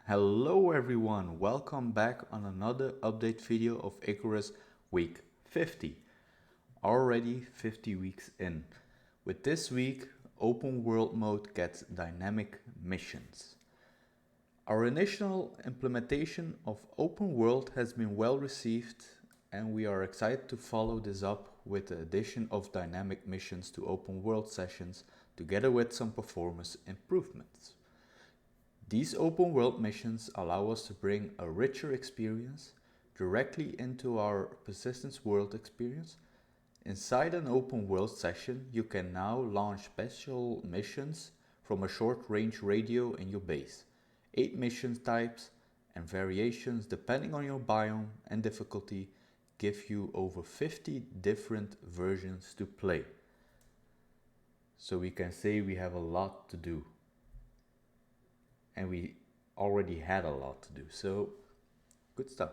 Hello everyone, welcome back on another update video of Icarus week 50. Already 50 weeks in. With this week, open world mode gets dynamic missions. Our initial implementation of open world has been well received and we are excited to follow this up with the addition of dynamic missions to open world sessions together with some performance improvements. These open world missions allow us to bring a richer experience directly into our persistence world experience. Inside an open world session, you can now launch special missions from a short range radio in your base. 8 mission types and variations depending on your biome and difficulty give you over 50 different versions to play. So we can say we have a lot to do. And we already had a lot to do, so good stuff.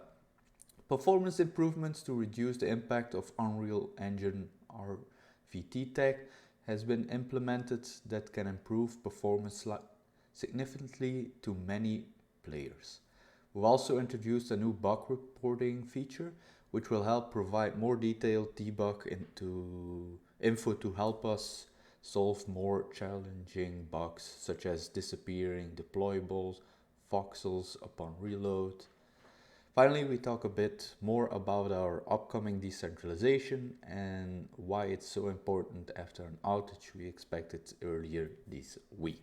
Performance improvements to reduce the impact of Unreal Engine RVT tech has been implemented that can improve performance significantly to many players. We've also introduced a new bug reporting feature which will help provide more detailed debug info to help us solve more challenging bugs such as disappearing deployables, voxels upon reload. Finally, we talk a bit more about our upcoming decentralization and why it's so important after an outage we expected earlier this week.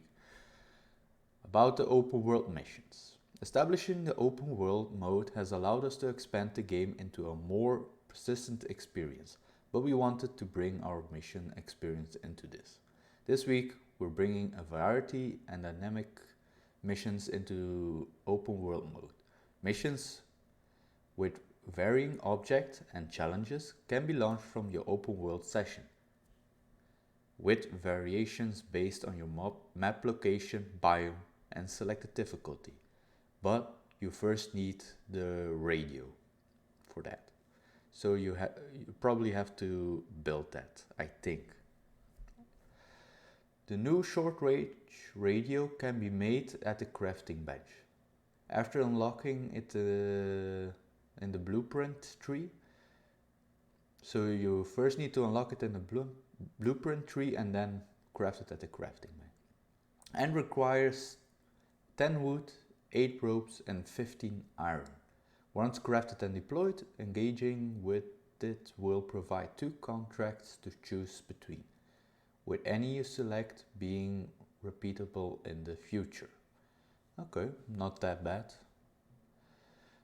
About the open world missions. Establishing the open world mode has allowed us to expand the game into a more persistent experience, but we wanted to bring our mission experience into this. This week, we're bringing a variety and dynamic missions into open world mode. Missions with varying objects and challenges can be launched from your open world session, with variations based on your map location, biome, and selected difficulty. But you first need the radio for that. So you probably have to build that, I think. The new short-range radio can be made at the crafting bench. After unlocking it in the blueprint tree, so you first need to unlock it in the blueprint tree and then craft it at the crafting bench. And requires 10 wood, 8 ropes and 15 iron. Once crafted and deployed, engaging with it will provide 2 contracts to choose between, with any you select being repeatable in the future. Okay, not that bad.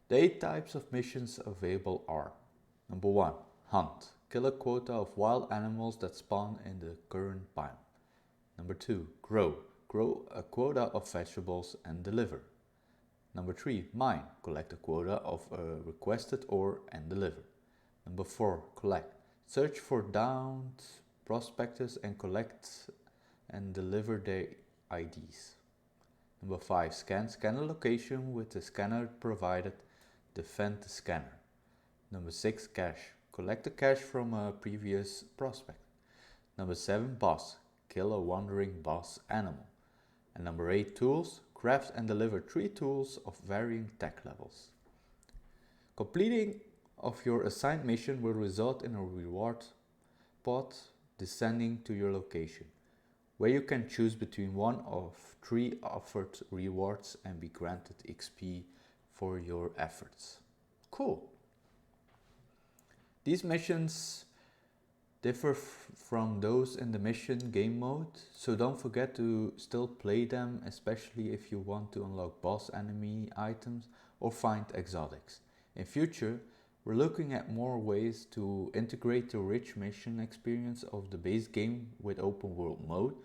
The 8 types of missions available are: number 1, hunt. Kill a quota of wild animals that spawn in the current biome. Number 2, grow. Grow a quota of vegetables and deliver. Number 3, mine. Collect a quota of requested ore and deliver. Number 4, collect. Search for downed prospectors and collect and deliver their IDs. Number 5, scan. Scan a location with the scanner provided. Defend the scanner. Number 6, cache. Collect the cache from a previous prospect. Number 7, boss. Kill a wandering boss animal. And number 8, tools. Craft and deliver 3 tools of varying tech levels. Completing of your assigned mission will result in a reward pot descending to your location, where you can choose between one of 3 offered rewards and be granted XP for your efforts. Cool! These missions differ from those in the mission game mode, so don't forget to still play them, especially if you want to unlock boss enemy items or find exotics. In future, we're looking at more ways to integrate the rich mission experience of the base game with open world mode,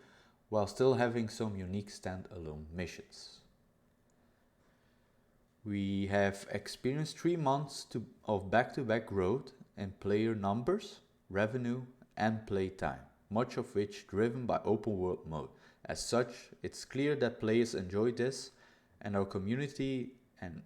while still having some unique standalone missions. We have experienced 3 months of back-to-back growth in player numbers, revenue and playtime, much of which driven by open world mode. As such, it's clear that players enjoy this, and our community and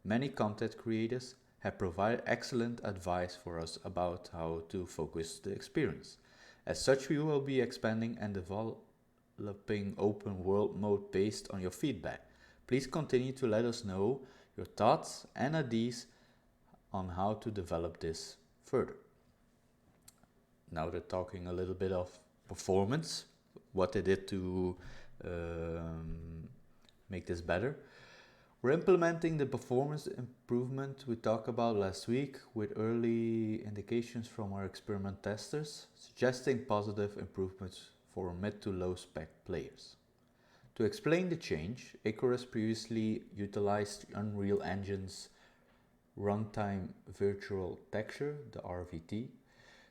many content creators have provided excellent advice for us about how to focus the experience. As such, we will be expanding and developing open world mode based on your feedback. Please continue to let us know your thoughts and ideas on how to develop this further. Now they're talking a little bit of performance, what they did to make this better. We're implementing the performance improvement we talked about last week with early indications from our experiment testers, suggesting positive improvements for mid to low spec players. To explain the change, Icarus previously utilized Unreal Engine's Runtime Virtual Texture, the RVT,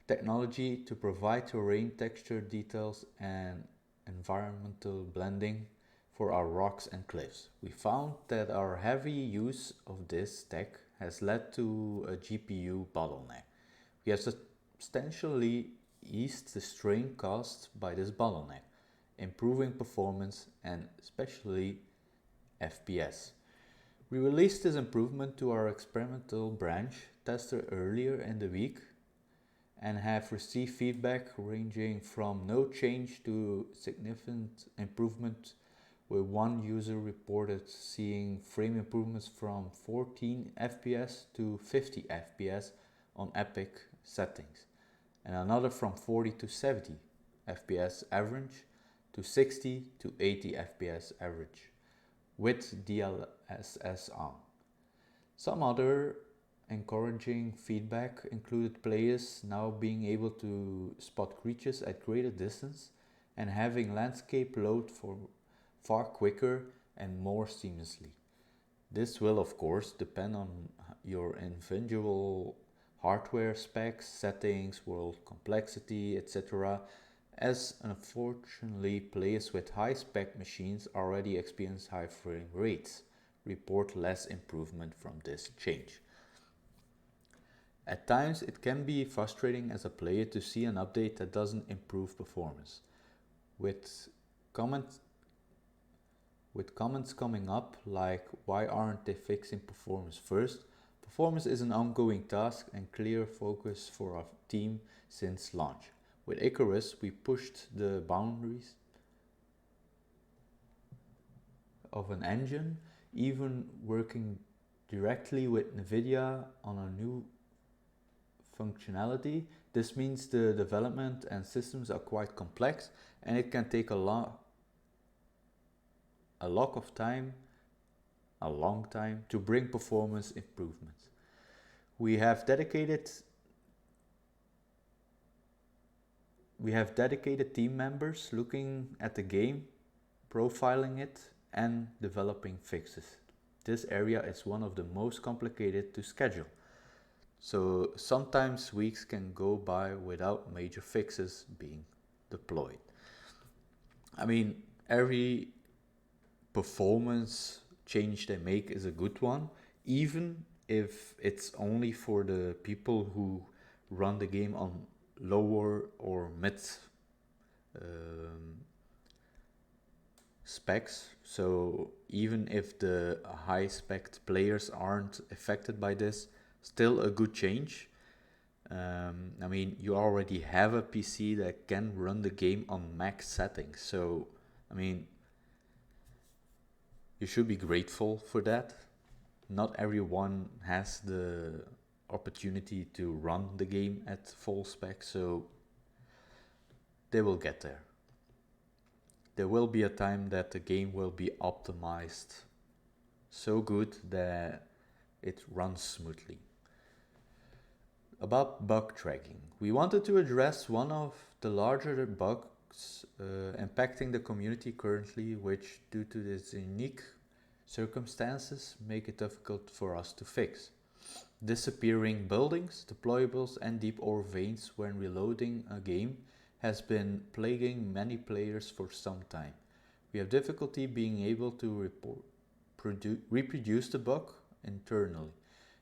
technology to provide terrain texture details and environmental blending for our rocks and cliffs. We found that our heavy use of this tech has led to a GPU bottleneck. We have substantially eased the strain caused by this bottleneck, improving performance and especially FPS. We released this improvement to our experimental branch tester earlier in the week and have received feedback ranging from no change to significant improvement, where one user reported seeing frame improvements from 14 FPS to 50 FPS on epic settings, and another from 40 to 70 FPS average to 60 to 80 FPS average with DLSS on. Some other encouraging feedback included players now being able to spot creatures at greater distance and having landscape load for far quicker and more seamlessly. This will of course depend on your individual hardware specs, settings, world complexity, etc., as unfortunately players with high spec machines already experience high frame rates, report less improvement from this change. At times it can be frustrating as a player to see an update that doesn't improve performance. With comments coming up like why aren't they fixing performance first? Performance is an ongoing task and clear focus for our team since launch. With Icarus we pushed the boundaries of an engine, even working directly with NVIDIA on a new functionality. This means the development and systems are quite complex and it can take a long time to bring performance improvements. We have dedicated team members looking at the game, profiling it and developing fixes. This area is one of the most complicated to schedule. So sometimes weeks can go by without major fixes being deployed. I mean, every performance change they make is a good one, even if it's only for the people who run the game on lower or mid specs. So even if the high spec players aren't affected by this, still a good change. I mean, you already have a PC that can run the game on max settings, so I mean, you should be grateful for that. Not everyone has the opportunity to run the game at full spec, so they will get there. There will be a time that the game will be optimized so good that it runs smoothly. About bug tracking, we wanted to address one of the larger bugs impacting the community currently, which due to its unique circumstances make it difficult for us to fix. Disappearing buildings, deployables and deep ore veins when reloading a game has been plaguing many players for some time. We have difficulty being able to reproduce the bug internally,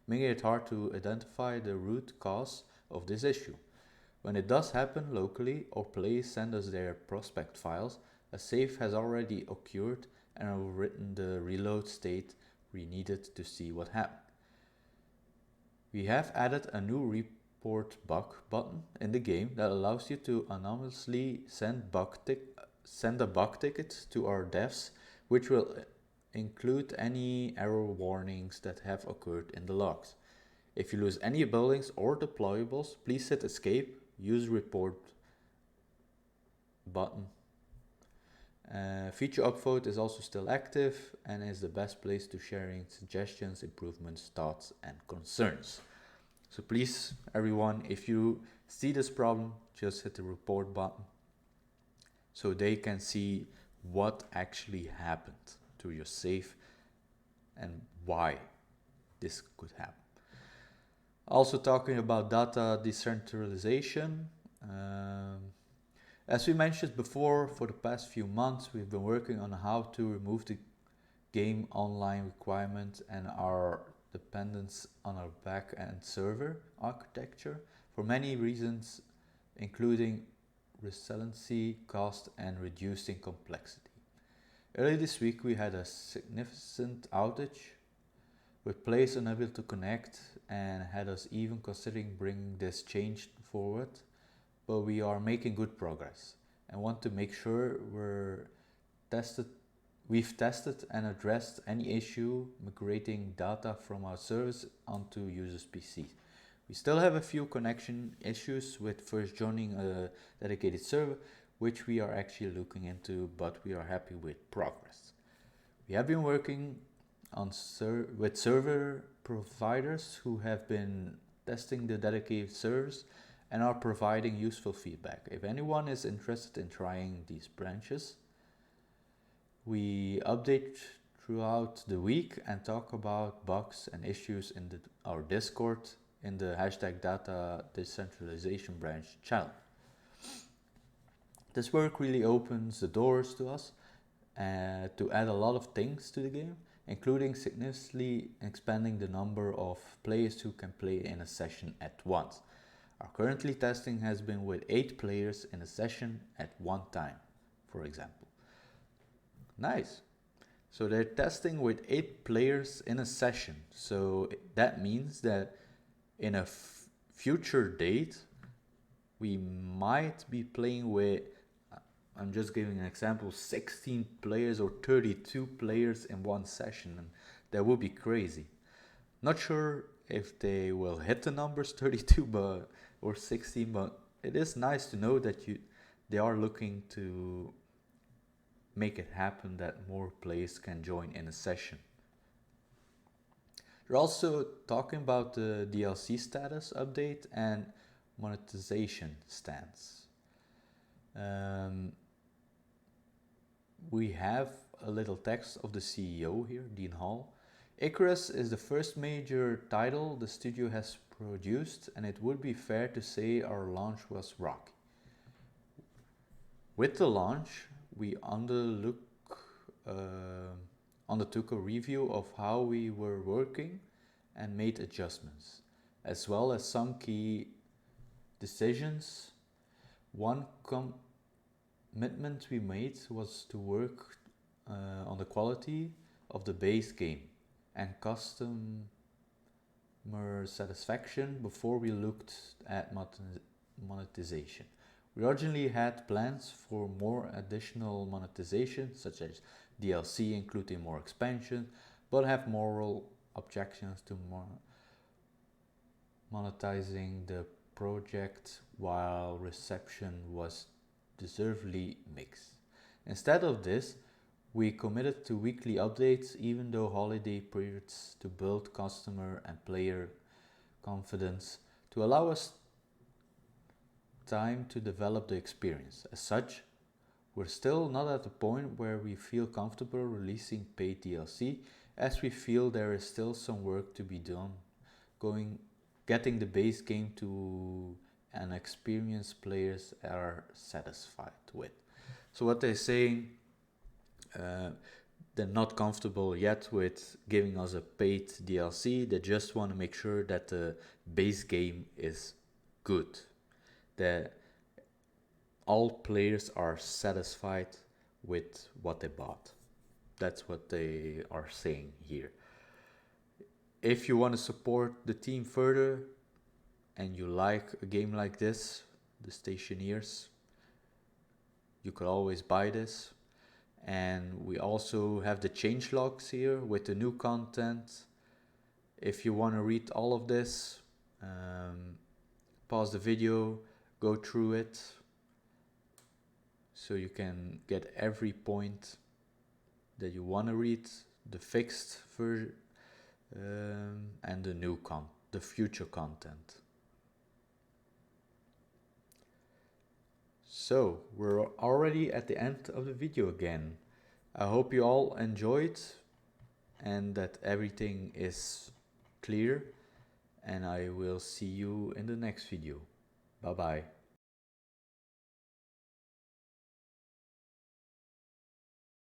making it hard to identify the root cause of this issue. When it does happen locally or players send us their prospect files, a save has already occurred and overwritten the reload state we needed to see what happened. We have added a new report bug button in the game that allows you to anonymously send a bug ticket to our devs, which will include any error warnings that have occurred in the logs. If you lose any buildings or deployables, please hit escape, use report button. Feature upvote is also still active and is the best place to sharing suggestions, improvements, thoughts and concerns. So please, everyone, if you see this problem, just hit the report button so they can see what actually happened to your save and why this could happen. Also talking about data decentralization. As we mentioned before, for the past few months we've been working on how to remove the game online requirement and our dependence on our back-end server architecture for many reasons, including resiliency, cost, and reducing complexity. Early this week we had a significant outage with players unable to connect and had us even considering bringing this change forward, but we are making good progress and want to make sure we've tested and addressed any issue migrating data from our service onto users' PCs. We still have a few connection issues with first joining a dedicated server, which we are actually looking into, but we are happy with progress. We have been working with server providers who have been testing the dedicated servers and are providing useful feedback. If anyone is interested in trying these branches, we update throughout the week and talk about bugs and issues in our Discord in the hashtag data decentralization branch channel. This work really opens the doors to us to add a lot of things to the game, including significantly expanding the number of players who can play in a session at once. Our currently testing has been with 8 players in a session at one time, for example. Nice. So they're testing with 8 players in a session. So that means that in a future date, we might be playing with, I'm just giving an example, 16 players or 32 players in one session, and that would be crazy. Not sure if they will hit the numbers 32 or 16, but it is nice to know that they are looking to make it happen that more players can join in a session. They're also talking about the DLC status update and monetization stance. We have a little text of the CEO here, Dean Hall. Icarus is the first major title the studio has produced, and it would be fair to say our launch was rocky. With the launch, we undertook a review of how we were working and made adjustments, as well as some key decisions. One commitment we made was to work on the quality of the base game and customer satisfaction before we looked at monetization. We originally had plans for more additional monetization, such as DLC including more expansion, but have moral objections to monetizing the project while reception was deservedly mixed. Instead of this, we committed to weekly updates even though holiday periods to build customer and player confidence to allow us time to develop the experience. As such, we're still not at the point where we feel comfortable releasing paid DLC, as we feel there is still some work to be done getting the base game to an experience players are satisfied with. So what they're saying, they're not comfortable yet with giving us a paid DLC. They just want to make sure that the base game is good, that all players are satisfied with what they bought. That's what they are saying here. If you want to support the team further and you like a game like this, the Stationeers, you could always buy this. And we also have the change logs here with the new content. If you want to read all of this, pause the video, go through it, so you can get every point that you want to read, the fixed version and the future content. So we're already at the end of the video again. I hope you all enjoyed and that everything is clear, and I will see you in the next video. Bye bye.